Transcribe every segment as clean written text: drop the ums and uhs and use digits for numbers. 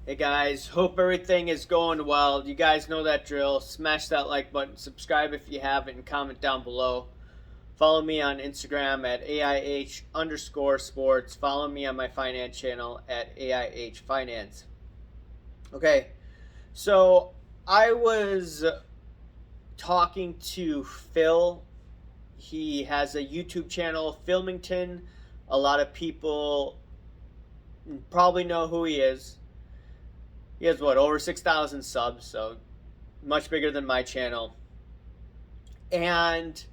Hey guys, hope everything is going well. You guys know that drill. Smash that like button, subscribe if you haven't, and comment down below. Follow me on Instagram at AIH_sports. Follow me on my finance channel at AIH Finance. Okay, so I was talking to Phil. He has a YouTube channel, Filmington. A lot of people probably know who he is. He has over 6,000 subs, so much bigger than my channel. And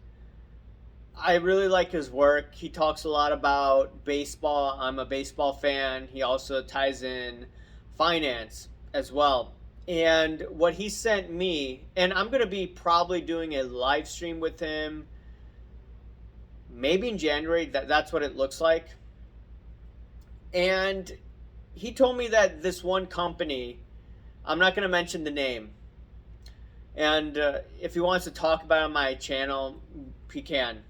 I really like his work. He talks a lot about baseball. I'm a baseball fan. He also ties in finance as well. And what he sent me, and I'm going to be probably doing a live stream with him maybe in January. That's what it looks like. And he told me that this one company, I'm not going to mention the name, and if he wants to talk about it on my channel, he can.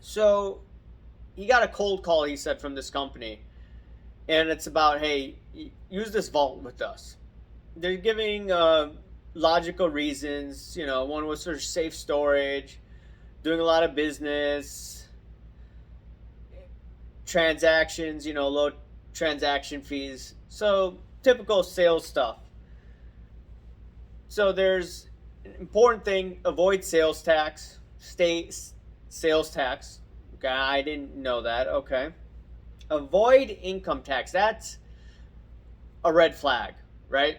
So he got a cold call, he said, from this company, and it's about, hey, use this vault with us. They're giving logical reasons. One was for safe storage, doing a lot of business, transactions, low transaction fees. So typical sales stuff. So there's an important thing: avoid sales tax, state sales tax. Okay, I didn't know that. Okay, avoid income tax. That's a red flag, right?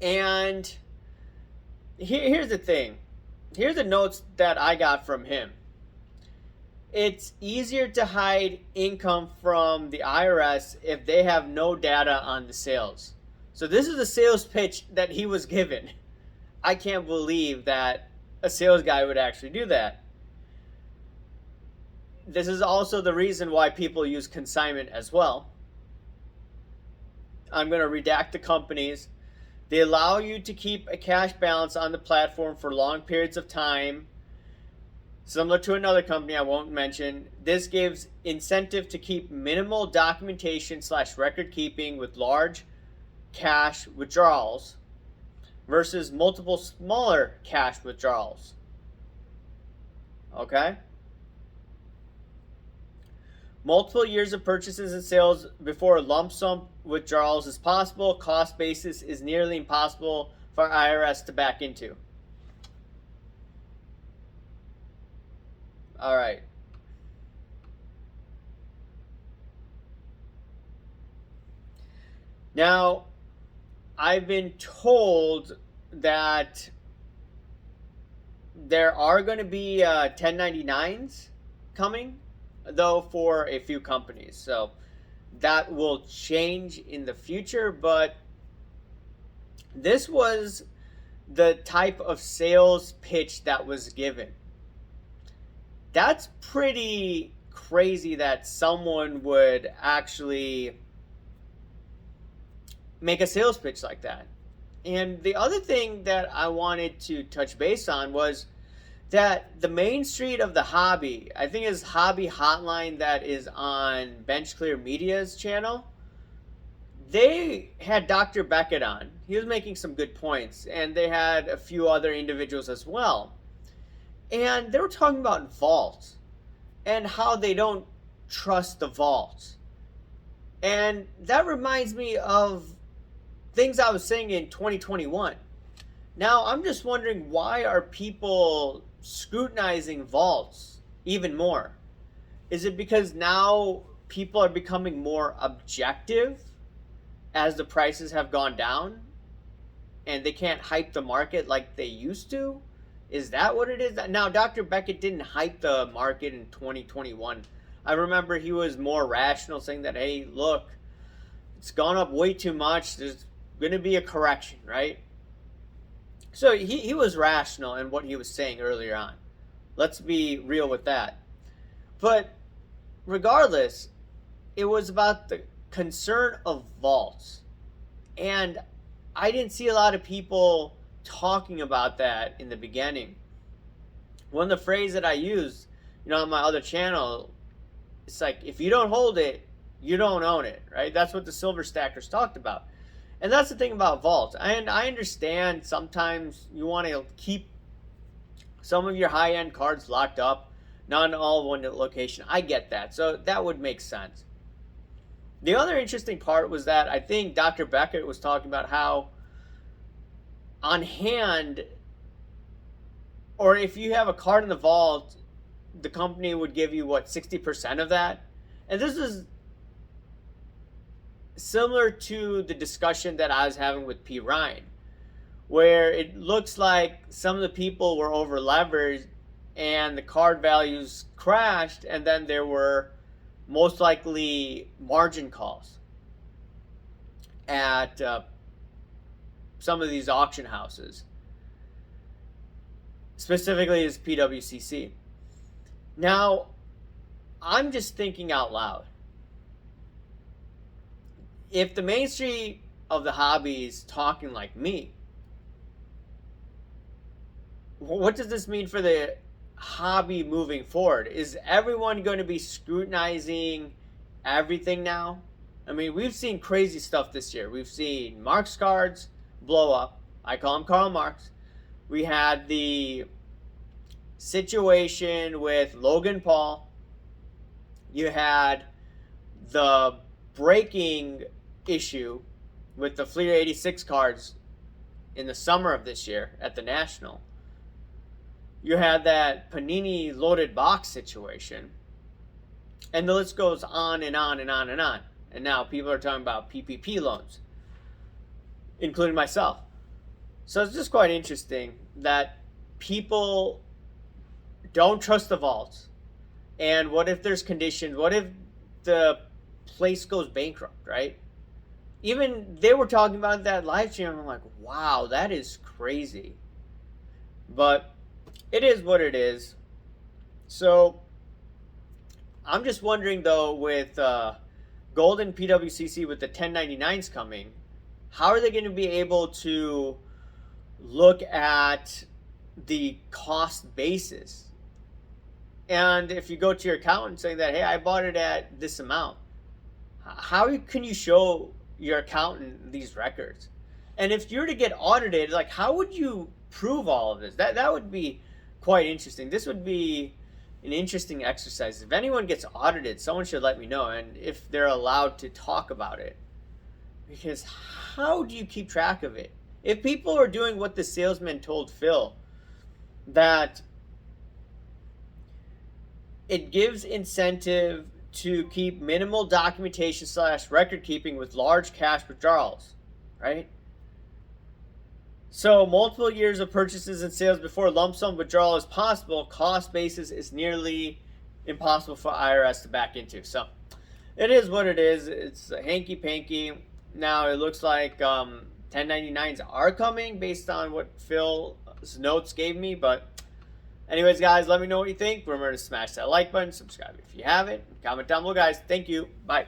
And here's the thing. Here's the notes that I got from him. It's easier to hide income from the IRS if they have no data on the sales. So this is a sales pitch that he was given. I can't believe that a sales guy would actually do that. This is also the reason why people use consignment as well. I'm going to redact the companies. They allow you to keep a cash balance on the platform for long periods of time. Similar to another company I won't mention, this gives incentive to keep minimal documentation / record keeping with large cash withdrawals versus multiple smaller cash withdrawals. Okay? Multiple years of purchases and sales before lump sum withdrawals is possible. Cost basis is nearly impossible for IRS to back into. All right. Now, I've been told that there are going to be 1099s coming, though, for a few companies. So that will change in the future, but this was the type of sales pitch that was given. That's pretty crazy that someone would actually make a sales pitch like that. And the other thing that I wanted to touch base on was that the main street of the hobby, I think is Hobby Hotline, that is on Bench Clear Media's channel. They had Dr. Beckett on. He was making some good points, and they had a few other individuals as well. And they were talking about vaults and how they don't trust the vaults. And that reminds me of things I was saying in 2021. Now, I'm just wondering, why are people scrutinizing vaults even more? Is it because now people are becoming more objective as the prices have gone down and they can't hype the market like they used to? Is that what it is? Now, Dr. Beckett didn't hype the market in 2021. I remember he was more rational, saying that, hey, look, it's gone up way too much. There's going to be a correction, right? So he was rational in what he was saying earlier on. Let's be real with that. But regardless, it was about the concern of vaults. And I didn't see a lot of people talking about that in the beginning. One of the phrases that I use, on my other channel, it's like, if you don't hold it, you don't own it, right? That's what the silver stackers talked about. And that's the thing about vaults. And I understand sometimes you want to keep some of your high-end cards locked up, not in all one location. I get that. So that would make sense. The other interesting part was that I think Dr. Beckett was talking about how on hand, or if you have a card in the vault, the company would give you, what, 60% of that? And this is similar to the discussion that I was having with P. Ryan, where it looks like some of the people were over leveraged and the card values crashed, and then there were most likely margin calls at some of these auction houses, specifically as PWCC. Now, I'm just thinking out loud. If the Main Street of the hobby is talking like me, what does this mean for the hobby moving forward? Is everyone going to be scrutinizing everything now? I mean, we've seen crazy stuff this year. We've seen Marx cards blow up. I call him Karl Marx. We had the situation with Logan Paul. You had the breaking issue with the Fleer 86 cards in the summer of this year at the National. You had that Panini loaded box situation. And the list goes on and on and on and on. And now people are talking about PPP loans, including myself. So it's just quite interesting that people don't trust the vaults. And what if there's conditions? What if the place goes bankrupt, right? Even they were talking about that live stream. I'm like, wow, that is crazy. But it is what it is. So I'm just wondering, though, with Golden PWCC with the 1099s coming, how are they going to be able to look at the cost basis? And if you go to your accountant saying that, hey, I bought it at this amount, how can you show your accountant these records? And if you're to get audited, like, how would you prove all of this? That would be quite interesting. This would be an interesting exercise. If anyone gets audited, someone should let me know, and if they're allowed to talk about it. Because how do you keep track of it? If people are doing what the salesman told Phil, that it gives incentive to keep minimal documentation / record keeping with large cash withdrawals, right? So multiple years of purchases and sales before lump sum withdrawal is possible. Cost basis is nearly impossible for IRS to back into. So it is what it is. It's a hanky panky. Now it looks like 1099s are coming based on what Phil's notes gave me. But anyways, guys, let me know what you think. Remember to smash that like button, subscribe if you haven't, comment down below, guys. Thank you. Bye.